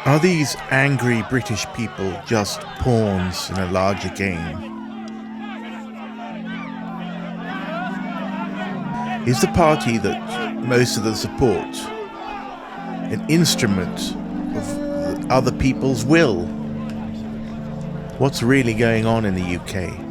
Are these angry British people just pawns in a larger game? Is the party that most of them support an instrument of other people's will? What's really going on in the UK?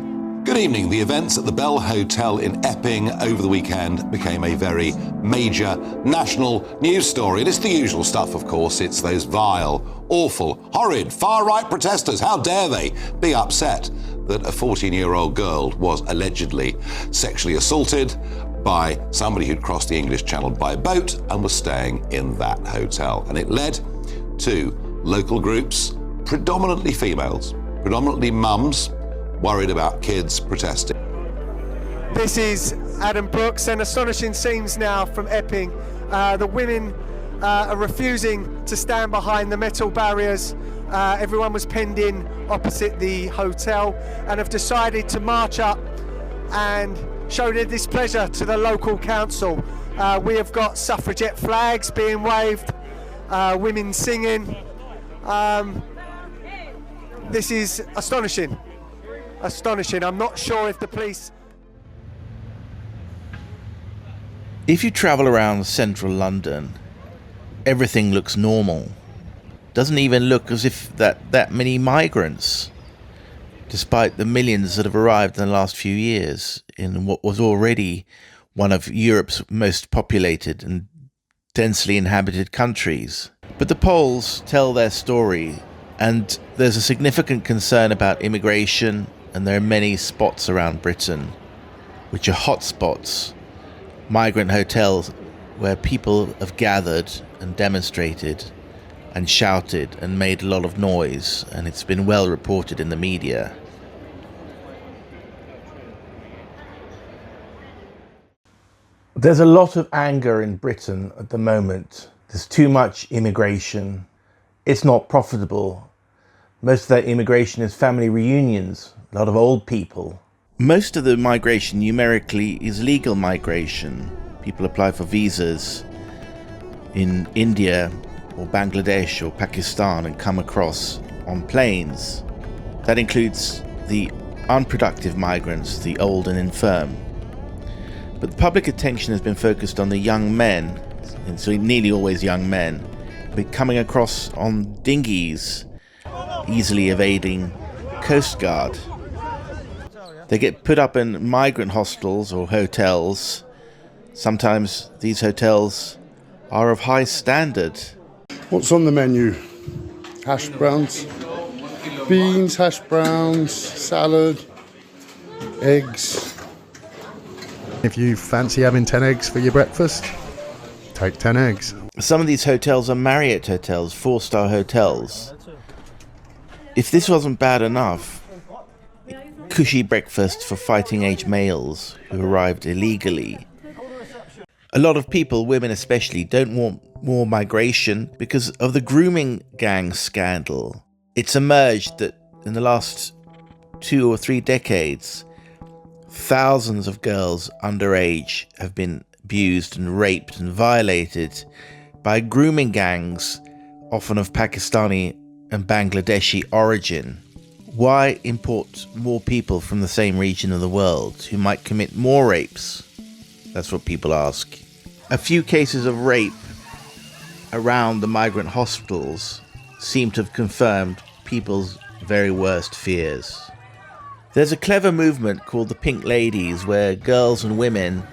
Good evening. The events at the Bell Hotel in Epping over the weekend became a very major national news story. And it's the usual stuff, of course. It's those vile, awful, horrid, far-right protesters. How dare they be upset that a 14-year-old girl was allegedly sexually assaulted by somebody who'd crossed the English Channel by boat and was staying in that hotel. And it led to local groups, predominantly females, predominantly mums, worried about kids protesting. This is Adam Brooks, and astonishing scenes now from Epping. The women are refusing to stand behind the metal barriers. Everyone was penned in opposite the hotel and have decided to march up and show their displeasure to the local council. We have got suffragette flags being waved, women singing. This is astonishing. I'm not sure if the police... If you travel around central London, everything looks normal. Doesn't even look as if that many migrants, despite the millions that have arrived in the last few years in what was already one of Europe's most populated and densely inhabited countries. But the polls tell their story, and there's a significant concern about immigration, and there are many spots around Britain which are hotspots, migrant hotels where people have gathered and demonstrated and shouted and made a lot of noise, and it's been well reported in the media. There's a lot of anger in Britain at the moment. There's too much immigration. It's not profitable. Most of that immigration is family reunions, a lot of old people. Most of the migration numerically is legal migration. People apply for visas in India or Bangladesh or Pakistan and come across on planes. That includes the unproductive migrants, the old and infirm. But the public attention has been focused on the young men, and so nearly always young men, coming across on dinghies, easily evading Coast Guard. They get put up in migrant hostels or hotels. Sometimes these hotels are of high standard. What's on the menu? Hash browns, beans, hash browns, salad, eggs. If you fancy having 10 eggs for your breakfast, take 10 eggs. Some of these hotels are Marriott hotels, 4-star hotels. If this wasn't bad enough, cushy breakfast for fighting-age males who arrived illegally. A lot of people, women especially, don't want more migration because of the grooming gang scandal. It's emerged that in the last 2 or 3 decades, thousands of girls underage have been abused and raped and violated by grooming gangs, often of Pakistani and Bangladeshi origin. Why import more people from the same region of the world who might commit more rapes? That's what people ask. A few cases of rape around the migrant hospitals seem to have confirmed people's very worst fears. There's a clever movement called the Pink Ladies, where girls and women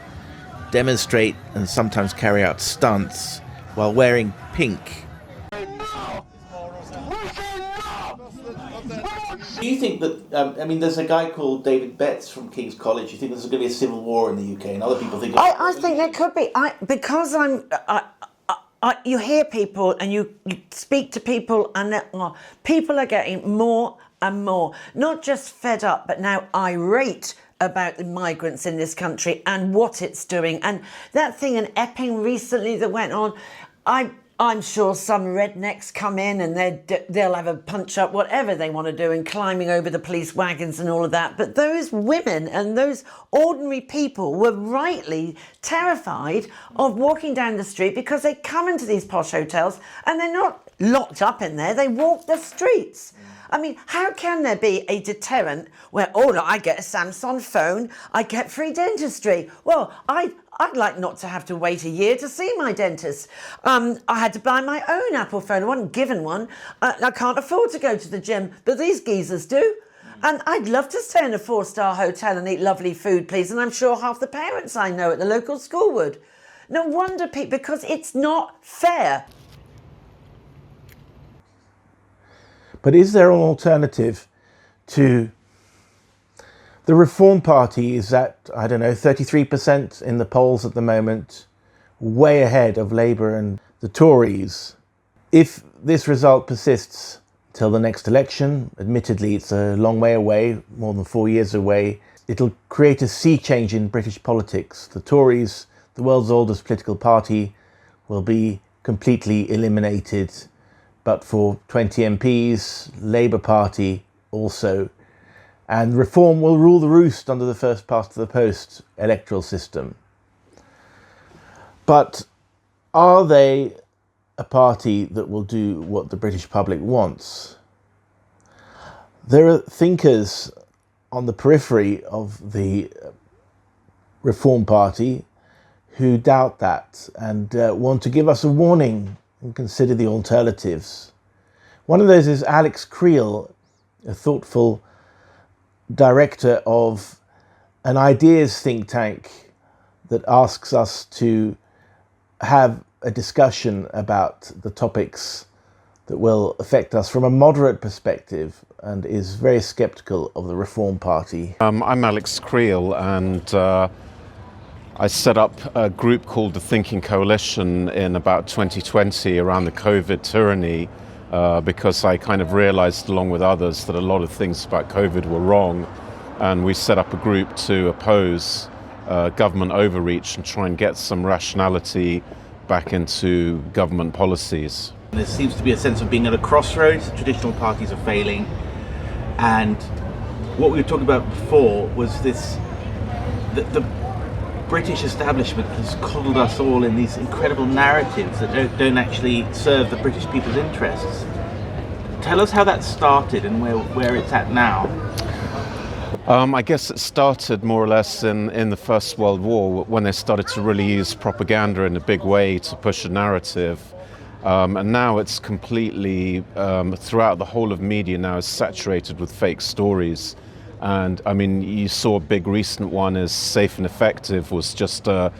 demonstrate and sometimes carry out stunts while wearing pink. Do you think that, there's a guy called David Betts from King's College. You think there's going to be a civil war in the UK, and other people think... I think there could be. You hear people and you speak to people, and people are getting more and more, not just fed up, but now irate about the migrants in this country and what it's doing. And that thing in Epping recently that went on, I'm sure some rednecks come in and they'll have a punch-up, whatever they want to do, and climbing over the police wagons and all of that. But those women and those ordinary people were rightly terrified of walking down the street because they come into these posh hotels and they're not locked up in there, they walk the streets. I mean, how can there be a deterrent where, oh, look, I get a Samsung phone, I get free dentistry? Well, I'd like not to have to wait a year to see my dentist. I had to buy my own Apple phone. I wasn't given one. I can't afford to go to the gym, but these geezers do. And I'd love to stay in a 4-star hotel and eat lovely food, please. And I'm sure half the parents I know at the local school would. No wonder people, because it's not fair. But is there an alternative to the Reform Party? Is at, I don't know, 33% in the polls at the moment, way ahead of Labour and the Tories. If this result persists till the next election, admittedly it's a long way away, more than 4 years away, it'll create a sea change in British politics. The Tories, the world's oldest political party, will be completely eliminated. But for 20 MPs, Labour Party also. And Reform will rule the roost under the first past the post electoral system. But are they a party that will do what the British public wants? There are thinkers on the periphery of the Reform Party who doubt that and want to give us a warning and consider the alternatives. One of those is Alex Kriel, a thoughtful director of an ideas think tank that asks us to have a discussion about the topics that will affect us from a moderate perspective, and is very sceptical of the Reform Party. I'm Alex Kriel, and I set up a group called the Thinking Coalition in about 2020 around the COVID tyranny, because I kind of realized, along with others, that a lot of things about COVID were wrong. And we set up a group to oppose government overreach and try and get some rationality back into government policies. There seems to be a sense of being at a crossroads. Traditional parties are failing. And what we were talking about before was this, the British establishment has coddled us all in these incredible narratives that don't actually serve the British people's interests. Tell us how that started and where it's at now. I guess it started more or less in the First World War, when they started to really use propaganda in a big way to push a narrative. And now it's completely, throughout the whole of media now, is saturated with fake stories. And I mean, you saw a big recent one is "safe and effective" was just a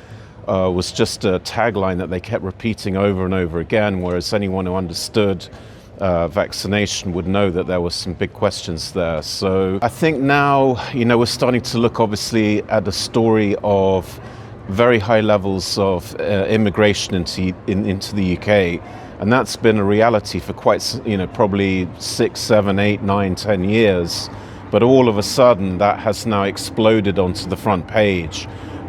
tagline that they kept repeating over and over again, whereas anyone who understood vaccination would know that there were some big questions there. So I think now, we're starting to look obviously at a story of very high levels of immigration into the UK, and that's been a reality for quite, probably 6, 7, 8, 9, 10 years. But all of a sudden, that has now exploded onto the front page.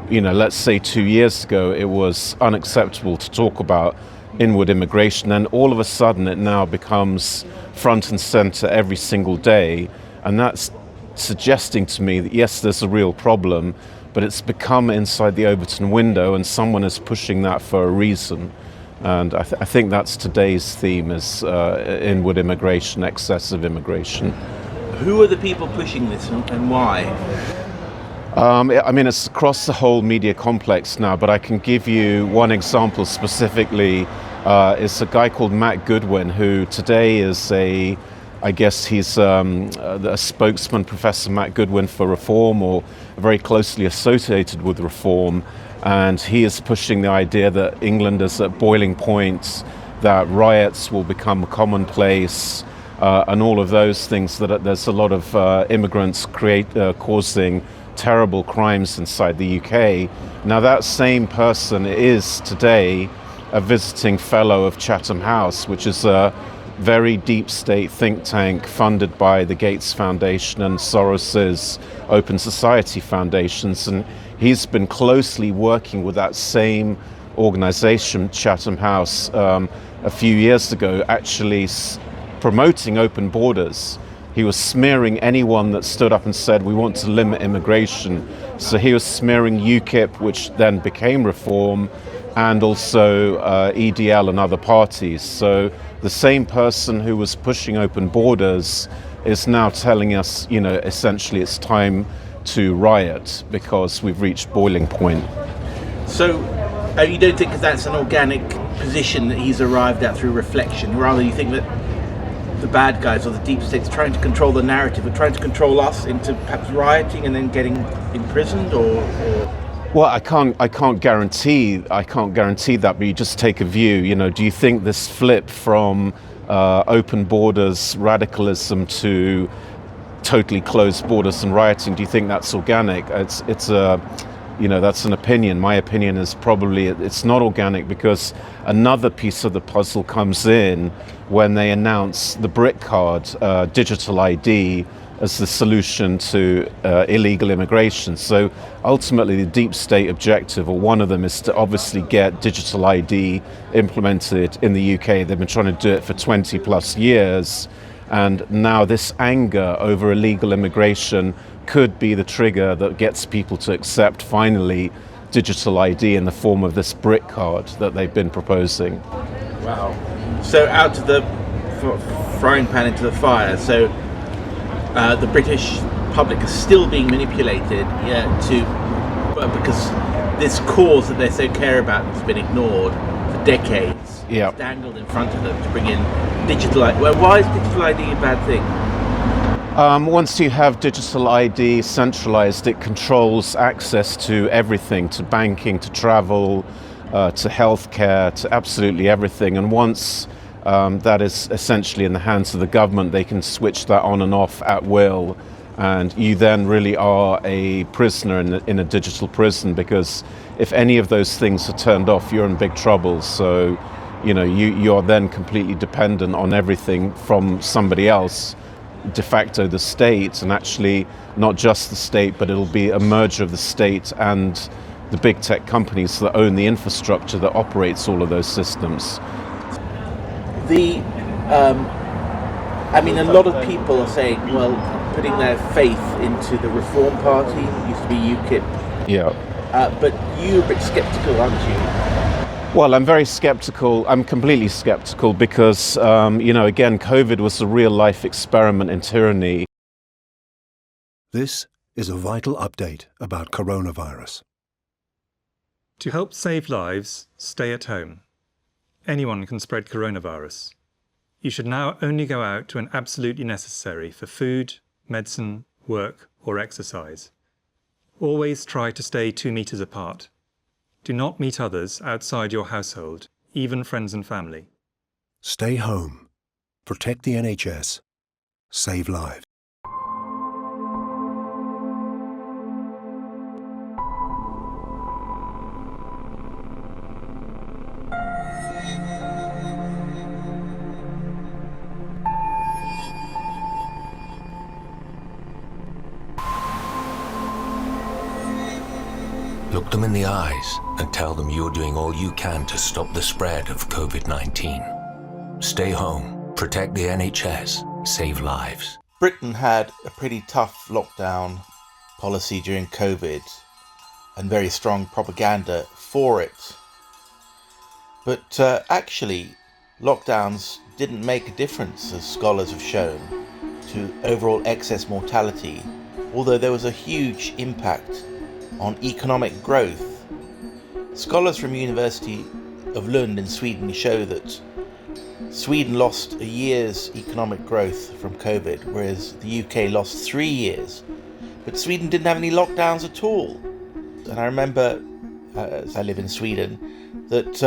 Let's say 2 years ago, it was unacceptable to talk about inward immigration, and all of a sudden it now becomes front and center every single day. And that's suggesting to me that yes, there's a real problem, but it's become inside the Overton window, and someone is pushing that for a reason. And I think that's today's theme, is inward immigration, excessive immigration. Who are the people pushing this and why? I mean, it's across the whole media complex now, but I can give you one example specifically. It's a guy called Matt Goodwin, who today is I guess he's a spokesman, Professor Matt Goodwin, for Reform, or very closely associated with Reform. And he is pushing the idea that England is at boiling point, that riots will become commonplace, and all of those things, that there's a lot of immigrants causing terrible crimes inside the UK. Now, that same person is today a visiting fellow of Chatham House, which is a very deep state think tank funded by the Gates Foundation and Soros's Open Society Foundations. And he's been closely working with that same organization, Chatham House, a few years ago, actually promoting open borders. He was smearing anyone that stood up and said, we want to limit immigration. So he was smearing UKIP, which then became Reform, and also EDL and other parties. So The same person who was pushing open borders is now telling us, essentially it's time to riot because we've reached boiling point. So you don't think that that's an organic position that he's arrived at through reflection? Rather, you think that the bad guys or the deep state's trying to control the narrative, or trying to control us into perhaps rioting and then getting imprisoned, or? Well, I can't guarantee that, but you just take a view. Do you think this flip from open borders radicalism to totally closed borders and rioting, do you think that's organic? It's a that's an opinion. My opinion is probably it's not organic, because another piece of the puzzle comes in when they announce the BRIC card, digital ID, as the solution to illegal immigration. So ultimately the deep state objective, or one of them, is to obviously get digital ID implemented in the UK. They've been trying to do it for 20 plus years. And now this anger over illegal immigration could be the trigger that gets people to accept finally digital ID in the form of this BRIC card that they've been proposing. Wow. So out of the frying pan into the fire. So the British public is still being manipulated because this cause that they so care about has been ignored for decades. Yeah. It's dangled in front of them to bring in digital ID. Well, why is digital ID a bad thing? Once you have digital ID centralized, it controls access to everything, to banking, to travel, to healthcare, to absolutely everything. And once that is essentially in the hands of the government, they can switch that on and off at will. And you then really are a prisoner in a digital prison, because if any of those things are turned off, you're in big trouble. So, you are then completely dependent on everything from somebody else, de facto the state, and actually not just the state, but it'll be a merger of the state and the big tech companies that own the infrastructure that operates all of those systems. A lot of people are saying, well, putting their faith into the Reform Party, used to be UKIP. Yeah. But you're a bit sceptical, aren't you? Well, I'm very skeptical. I'm completely skeptical because, again, COVID was a real-life experiment in tyranny. This is a vital update about coronavirus. To help save lives, stay at home. Anyone can spread coronavirus. You should now only go out to when absolutely necessary for food, medicine, work, or exercise. Always try to stay 2 meters apart. Do not meet others outside your household, even friends and family. Stay home. Protect the NHS. Save lives. Look them in the eyes and tell them you're doing all you can to stop the spread of COVID-19. Stay home, protect the NHS, save lives. Britain had a pretty tough lockdown policy during COVID and very strong propaganda for it. But actually, lockdowns didn't make a difference, as scholars have shown, to overall excess mortality, although there was a huge impact on economic growth. Scholars from University of Lund in Sweden show that Sweden lost a year's economic growth from COVID, whereas the UK lost 3 years. But Sweden didn't have any lockdowns at all. And I remember, as I live in Sweden, that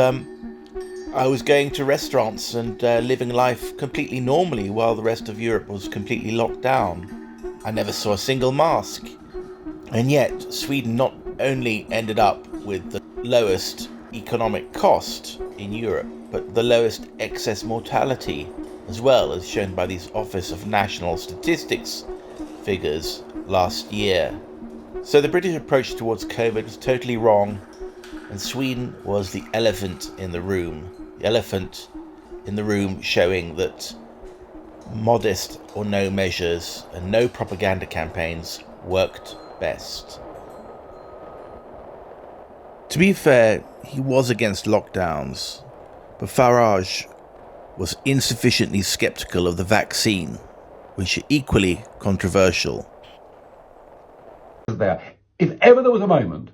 I was going to restaurants and living life completely normally while the rest of Europe was completely locked down. I never saw a single mask. And yet, Sweden not only ended up with the lowest economic cost in Europe, but the lowest excess mortality as well, as shown by these Office of National Statistics figures last year. So the British approach towards COVID was totally wrong, and Sweden was the elephant in the room. The elephant in the room showing that modest or no measures and no propaganda campaigns worked best. To be fair, he was against lockdowns, but Farage was insufficiently sceptical of the vaccine, which are equally controversial. If ever there was a moment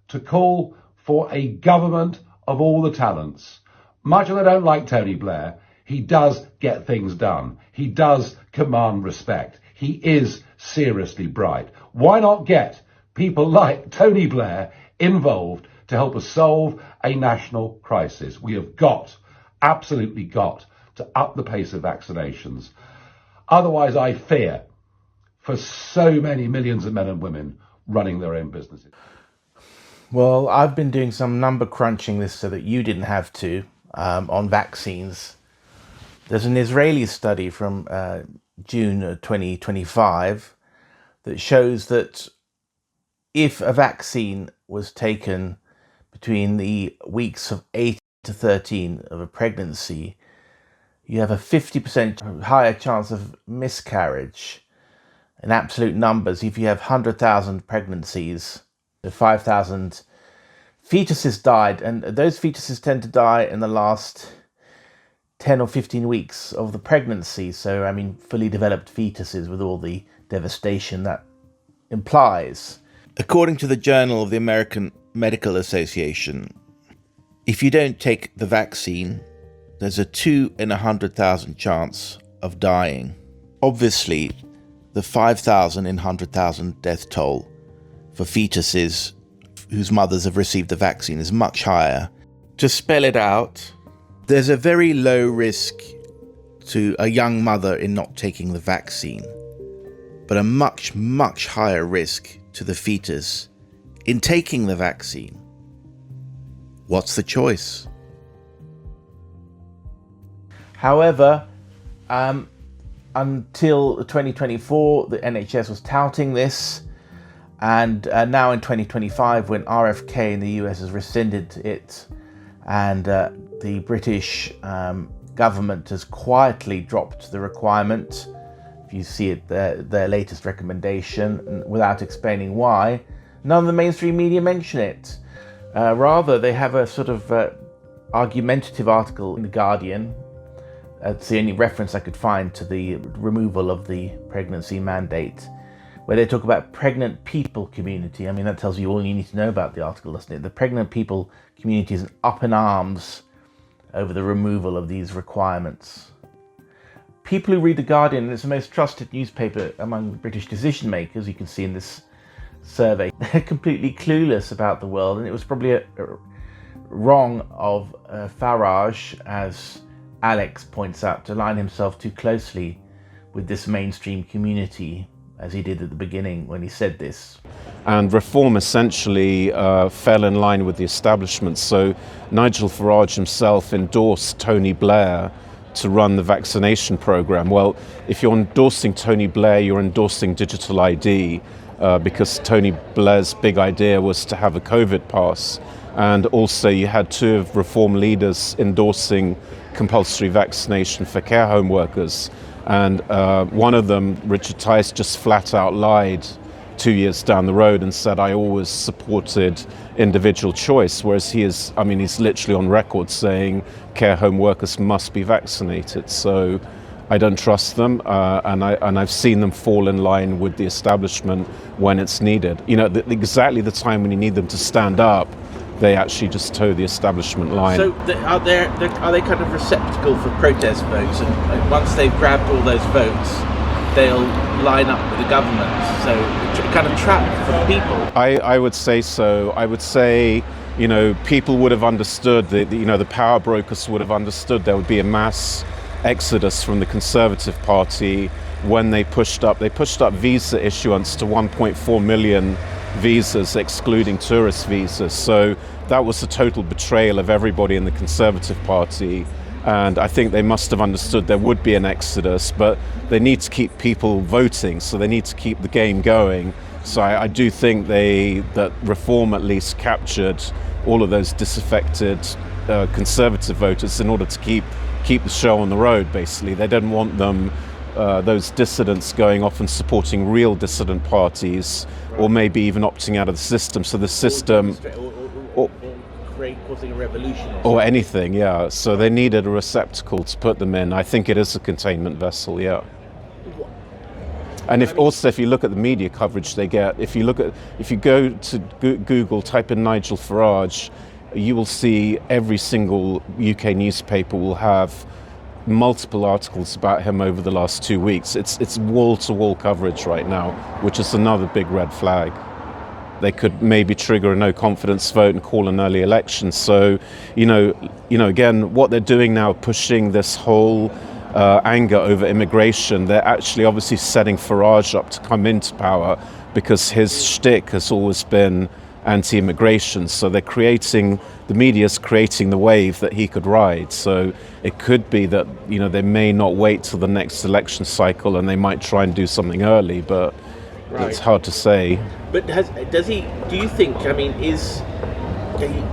to call for a government of all the talents, much as I don't like Tony Blair, he does get things done. He does command respect. He is seriously bright. Why not get people like Tony Blair involved to help us solve a national crisis? We have absolutely got to up the pace of vaccinations. Otherwise, I fear for so many millions of men and women running their own businesses. Well, I've been doing some number crunching this so that you didn't have to, on vaccines. There's an Israeli study from June 2025 that shows that if a vaccine was taken between the weeks of 8 to 13 of a pregnancy, you have a 50% higher chance of miscarriage in absolute numbers. If you have 100,000 pregnancies, 5,000 fetuses died, and those fetuses tend to die in the last 10 or 15 weeks of the pregnancy. So, I mean, fully developed fetuses with all the devastation that implies. According to the Journal of the American Medical Association, if you don't take the vaccine, there's a 2 in 100,000 chance of dying. Obviously, the 5,000 in 100,000 death toll for fetuses whose mothers have received the vaccine is much higher. To spell it out, there's a very low risk to a young mother in not taking the vaccine, but a much, much higher risk to the fetus in taking the vaccine. What's the choice? However, until 2024, the NHS was touting this, and now in 2025, when RFK in the US has rescinded it, and the British government has quietly dropped the requirement, if you see it, their latest recommendation, without explaining why, none of the mainstream media mention it. Rather, they have a sort of argumentative article in The Guardian. It's the only reference I could find to the removal of the pregnancy mandate, where they talk about pregnant people community. I mean, that tells you all you need to know about the article, doesn't it? The pregnant people community is up in arms over the removal of these requirements. People who read The Guardian, it's the most trusted newspaper among British decision makers, you can see in this survey, they're completely clueless about the world, and it was probably wrong of Farage, as Alex points out, to align himself too closely with this mainstream community, as he did at the beginning when he said this. And reform essentially fell in line with the establishment. So Nigel Farage himself endorsed Tony Blair to run the vaccination program. Well, if you're endorsing Tony Blair, you're endorsing digital ID, because Tony Blair's big idea was to have a COVID pass. And also you had two of reform leaders endorsing compulsory vaccination for care home workers. And one of them, Richard Tice, just flat out lied 2 years down the road and said, I always supported individual choice, whereas he's literally on record saying care home workers must be vaccinated. So I don't trust them, and I've seen them fall in line with the establishment when it's needed. You know, exactly the time when you need them to stand up, they actually just toe the establishment line. So are they kind of receptacle for protest votes, and once they've grabbed all those votes, they'll line up with the government? So kind of trap for people. I would say so. I would say, you know, people would have understood, the power brokers would have understood there would be a mass exodus from the Conservative Party when they pushed up visa issuance to 1.4 million visas, excluding tourist visas. So that was a total betrayal of everybody in the Conservative Party. And I think they must have understood there would be an exodus, but they need to keep people voting, so they need to keep the game going. So I do think that Reform at least captured all of those disaffected Conservative voters in order to keep the show on the road, basically. They didn't want them, those dissidents, going off and supporting real dissident parties, or maybe even opting out of the system. So the system... Or right? Causing a revolution or anything, yeah. So they needed a receptacle to put them in. I think it is a containment vessel, yeah. And if you look at the media coverage they get, if you go to Google, type in Nigel Farage, you will see every single UK newspaper will have multiple articles about him over the last 2 weeks. It's wall-to-wall coverage right now, which is another big red flag. They could maybe trigger a no confidence vote and call an early election. So, again, what they're doing now, pushing this whole anger over immigration, they're actually obviously setting Farage up to come into power because his shtick has always been anti-immigration. So the media's creating the wave that he could ride. So it could be that, they may not wait till the next election cycle and they might try and do something early, but it's hard to say. But do you think,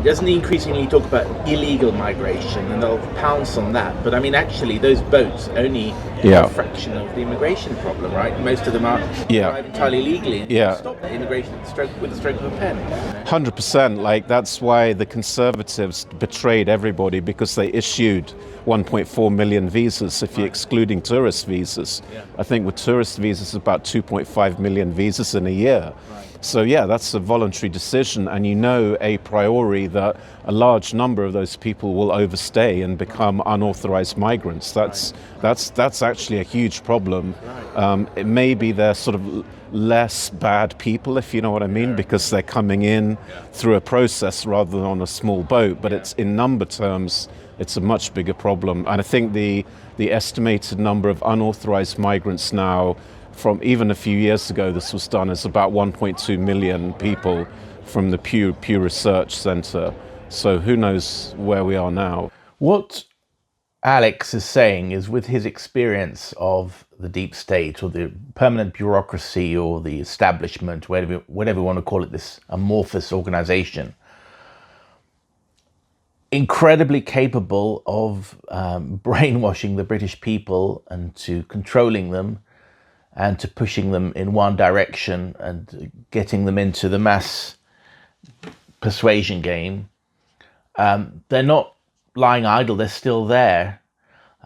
doesn't he increasingly talk about illegal migration, and they'll pounce on that? But actually those boats only are a fraction of the immigration problem, right? Most of them are arrive entirely legally. And stop that immigration with the stroke of a pen. 100%. That's why the Conservatives betrayed everybody, because they issued 1.4 million visas if you're excluding tourist visas. I think with tourist visas about 2.5 million visas in a year. So that's a voluntary decision, and a priori that a large number of those people will overstay and become unauthorized migrants. That's actually a huge problem. It may be they're sort of less bad people, if you know what I mean, because they're coming in through a process rather than on a small boat, but it's in number terms it's a much bigger problem. And I think the estimated number of unauthorized migrants now, from even a few years ago this was done, is about 1.2 million people from the Pew Research Center. So who knows where we are now. What Alex is saying is, with his experience of the deep state or the permanent bureaucracy or the establishment, whatever you want to call it, this amorphous organization, incredibly capable of brainwashing the British people and to controlling them and to pushing them in one direction and getting them into the mass persuasion game. They're not lying idle, they're still there.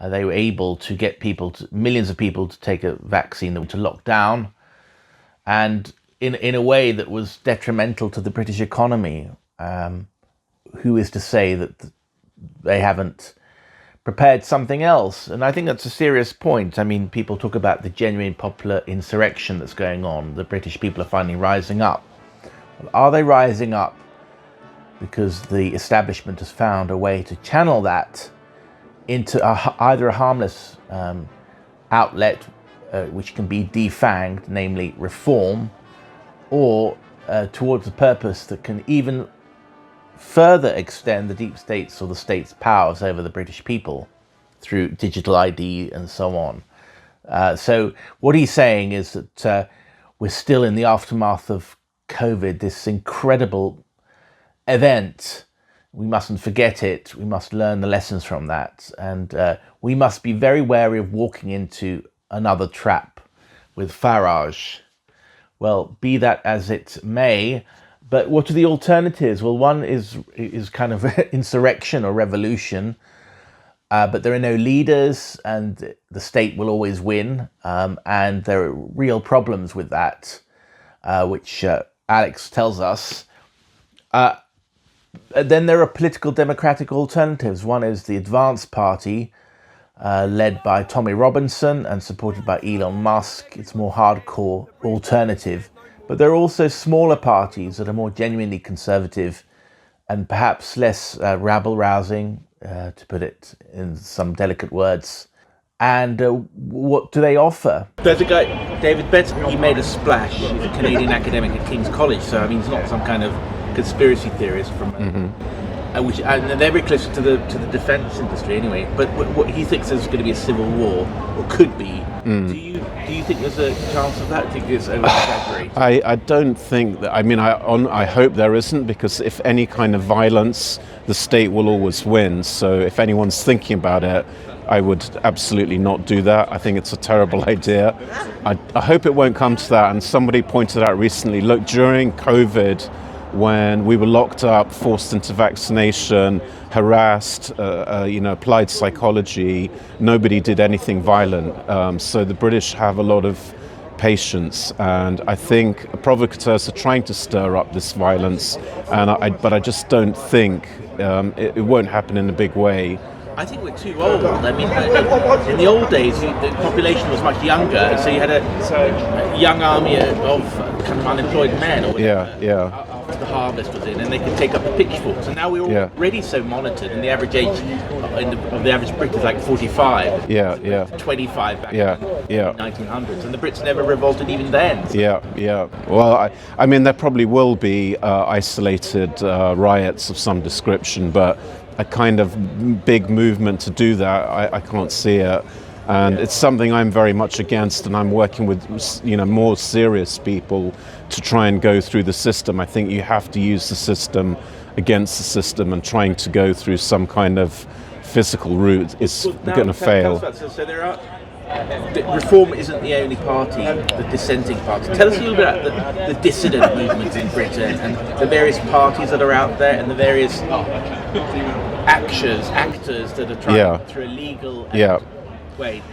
They were able to get millions of people to take a vaccine that to lock down, and in a way that was detrimental to the British economy. Who is to say that they haven't prepared something else? And I think that's a serious point. People talk about the genuine popular insurrection that's going on. The British people are finally rising up. Are they rising up because the establishment has found a way to channel that into either a harmless outlet, which can be defanged, namely reform, or towards a purpose that can even further extend the deep state's or the state's powers over the British people through digital ID and so on? So what he's saying is that we're still in the aftermath of COVID, this incredible event. We mustn't forget it. We must learn the lessons from that. And we must be very wary of walking into another trap with Farage. Well, be that as it may, but what are the alternatives? Well, one is kind of insurrection or revolution, but there are no leaders and the state will always win. And there are real problems with that, which Alex tells us. Then there are political democratic alternatives. One is the Advance Party, led by Tommy Robinson and supported by Elon Musk. It's more hardcore alternative. But there are also smaller parties that are more genuinely conservative and perhaps less rabble-rousing, to put it in some delicate words. And what do they offer? There's a guy, David Benson, he made a splash. He's a Canadian academic at King's College, so he's not some kind of conspiracy theorist from which, and they're very close to the defence industry anyway. But what he thinks there's going to be a civil war, or could be. Do you think there's a chance of that? Do you think it's over-exaggerated? I don't think that. I hope there isn't, because if any kind of violence, the state will always win. So if anyone's thinking about it, I would absolutely not do that. I think it's a terrible idea. I hope it won't come to that. And somebody pointed out recently, look, during COVID, when we were locked up, forced into vaccination, harassed, applied psychology. Nobody did anything violent. So the British have a lot of patience, and I think provocateurs are trying to stir up this violence, but I just don't think it won't happen in a big way. I think we're too old. I mean, in the old days, the population was much younger, so you had a young army of kind of unemployed men. Or Yeah. After the harvest was in, and they could take up the pitchforks. And now we're already so monitored, and the average age of the average Brit is like 45. 25 back in the 1900s, and the Brits never revolted even then. So. Yeah. Well, I mean, there probably will be isolated riots of some description, but a kind of big movement to do that, I can't see it. And it's something I'm very much against, and I'm working with more serious people to try and go through the system. I think you have to use the system against the system, and trying to go through some kind of physical route is going to fail. So there are. Reform isn't the only party, the dissenting party. Tell us a little bit about the dissident movement in Britain and the various parties that are out there and the various actors that are trying through a legal way.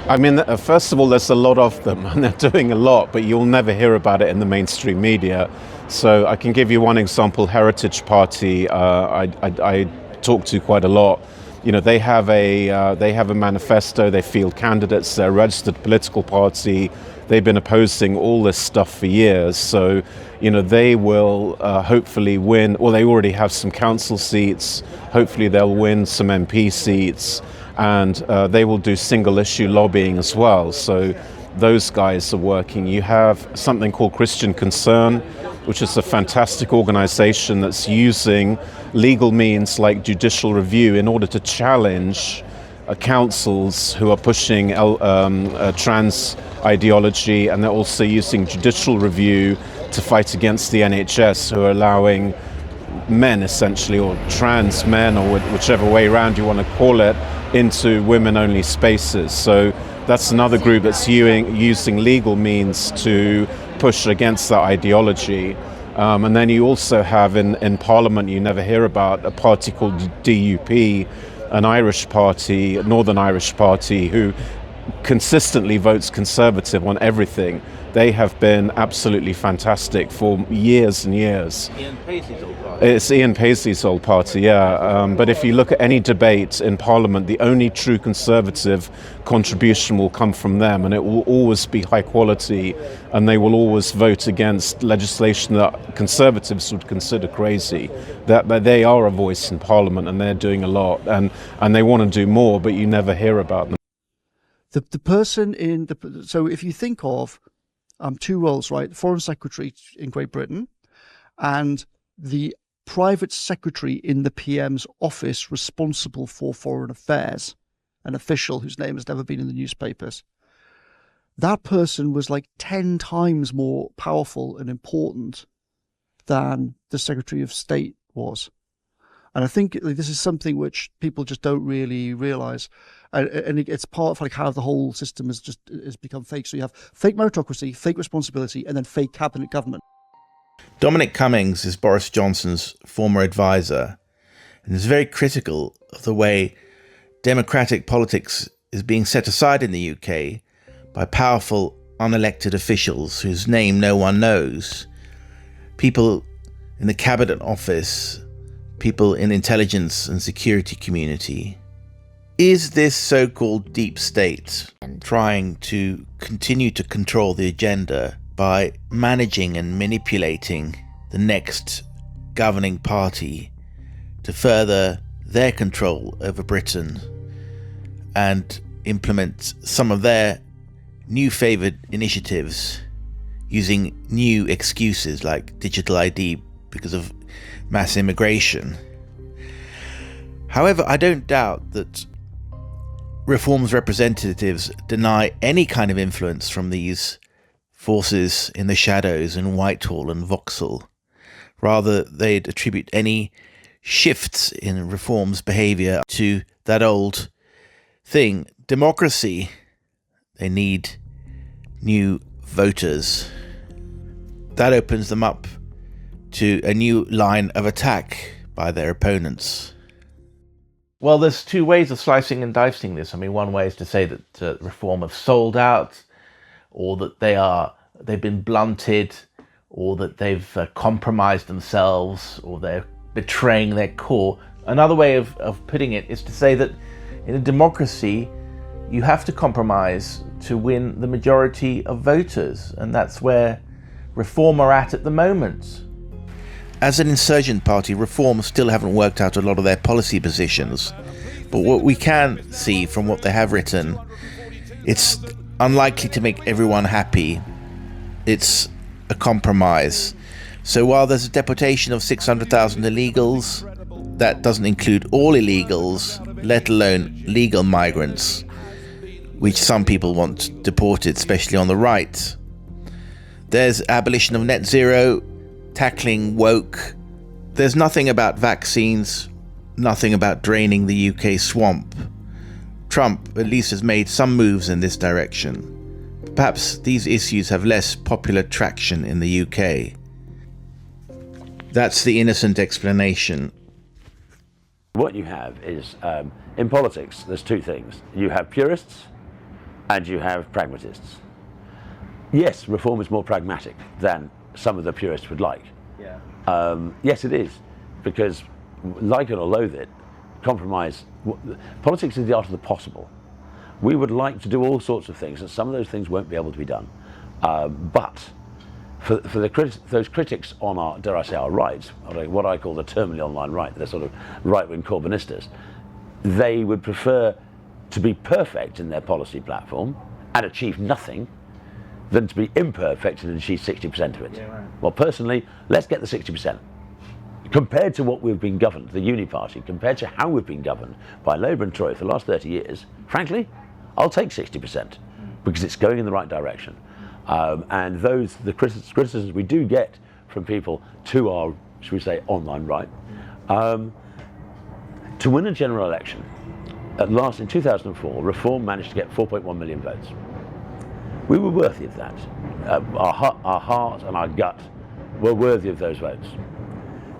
I mean, first of all, there's a lot of them, and they're doing a lot, but you'll never hear about it in the mainstream media. So I can give you one example. Heritage Party, I talk to quite a lot. They have a manifesto. They field candidates. They're a registered political party. They've been opposing all this stuff for years. So, they will hopefully win. Well, they already have some council seats. Hopefully, they'll win some MP seats, and they will do single issue lobbying as well. So, those guys are working. You have something called Christian Concern, which is a fantastic organization that's using legal means like judicial review in order to challenge councils who are pushing trans ideology, and they're also using judicial review to fight against the NHS, who are allowing men essentially, or trans men, or whichever way around you want to call it, into women-only spaces. So that's another group that's using legal means to push against that ideology. And then you also have in Parliament, you never hear about, a party called DUP, an Irish party, Northern Irish party, who consistently votes Conservative on everything. They have been absolutely fantastic for years and years. Ian Paisley's old party. It's Ian Paisley's old party, but if you look at any debate in Parliament, the only true Conservative contribution will come from them, and it will always be high quality, and they will always vote against legislation that Conservatives would consider crazy. That they are a voice in Parliament, and they're doing a lot, and they want to do more, but you never hear about them. The person so if you think of two roles, right? Foreign Secretary in Great Britain and the private secretary in the PM's office responsible for foreign affairs, an official whose name has never been in the newspapers. That person was like 10 times more powerful and important than the Secretary of State was. And I think this is something which people just don't really realise. And it's part of like how the whole system has become fake. So you have fake meritocracy, fake responsibility, and then fake cabinet government. Dominic Cummings is Boris Johnson's former advisor, and is very critical of the way democratic politics is being set aside in the UK by powerful unelected officials whose name no one knows. People in the cabinet office, people in intelligence and security community. Is this so-called deep state trying to continue to control the agenda by managing and manipulating the next governing party to further their control over Britain and implement some of their new favoured initiatives using new excuses like digital ID because of mass immigration? However, I don't doubt that Reform's representatives deny any kind of influence from these forces in the shadows in Whitehall and Vauxhall. Rather, they'd attribute any shifts in Reform's behaviour to that old thing, democracy. They need new voters. That opens them up to a new line of attack by their opponents. Well, there's two ways of slicing and dicing this. I mean, one way is to say that Reform have sold out, or that they've been blunted, or that they've compromised themselves, or they're betraying their core. Another way of putting it is to say that in a democracy, you have to compromise to win the majority of voters, and that's where Reform are at the moment. As an insurgent party, Reform still haven't worked out a lot of their policy positions, but what we can see from what they have written, it's unlikely to make everyone happy. It's a compromise. So while there's a deportation of 600,000 illegals, that doesn't include all illegals, let alone legal migrants, which some people want deported, especially on the right. There's abolition of net zero, tackling woke. There's nothing about vaccines, nothing about draining the UK swamp. Trump at least has made some moves in this direction. Perhaps these issues have less popular traction in the UK. That's the innocent explanation. What you have is, in politics, there's two things. You have purists and you have pragmatists. Yes, Reform is more pragmatic than some of the purists would like. Yes, it is, because like it or loathe it, compromise, politics is the art of the possible. We would like to do all sorts of things, and some of those things won't be able to be done. But for those critics on our, dare I say, our right, what I call the terminally online right, they're sort of right-wing Corbynistas, they would prefer to be perfect in their policy platform and achieve nothing than to be imperfect and achieve 60% of it. Yeah, right. Well, personally, let's get the 60%. Compared to what we've been governed, the Uni Party, compared to how we've been governed by Labour and Tory for the last 30 years, frankly, I'll take 60% because it's going in the right direction. And the criticisms we do get from people to our, should we say, online right, to win a general election, at last in 2004, Reform managed to get 4.1 million votes. We were worthy of that. Our heart and our gut were worthy of those votes.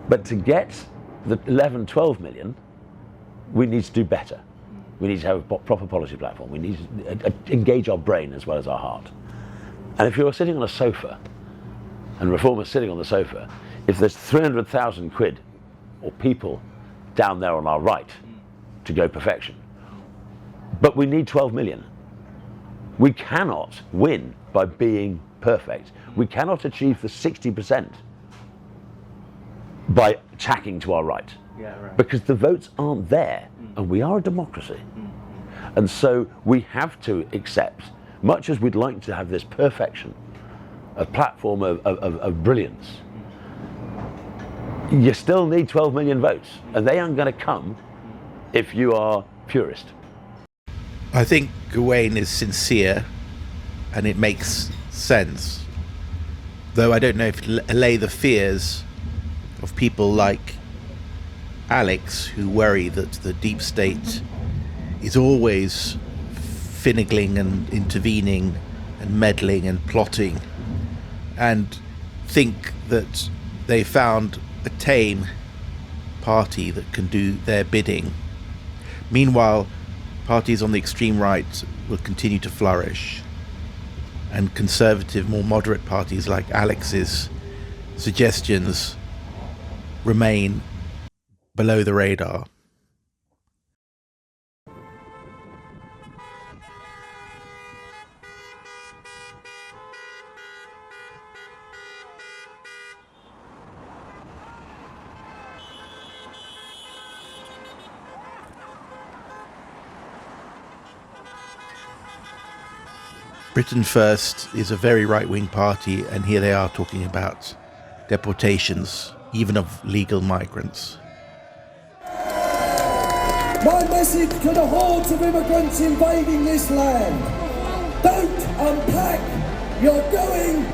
But to get the 11, 12 million, we need to do better. We need to have a proper policy platform. We need to engage our brain as well as our heart. And if you're sitting on a sofa, and Reform is sitting on the sofa, if there's 300,000 quid or people down there on our right to go perfection, but we need 12 million, we cannot win by being perfect. We cannot achieve the 60% by tacking to our right. Yeah, right. Because the votes aren't there, and we are a democracy. And so we have to accept, much as we'd like to have this perfection, a platform of brilliance, you still need 12 million votes, and they aren't going to come if you are purist. I think Gawain is sincere, and it makes sense. Though I don't know if it allay the fears of people like Alex, who worry that the deep state is always finagling and intervening and meddling and plotting, and think that they found a tame party that can do their bidding. Meanwhile, parties on the extreme right will continue to flourish, and conservative, more moderate parties like Alex's suggestions remain below the radar. Britain First is a very right-wing party, and here they are talking about deportations, even of legal migrants. My message to the hordes of immigrants invading this land: don't unpack, you're going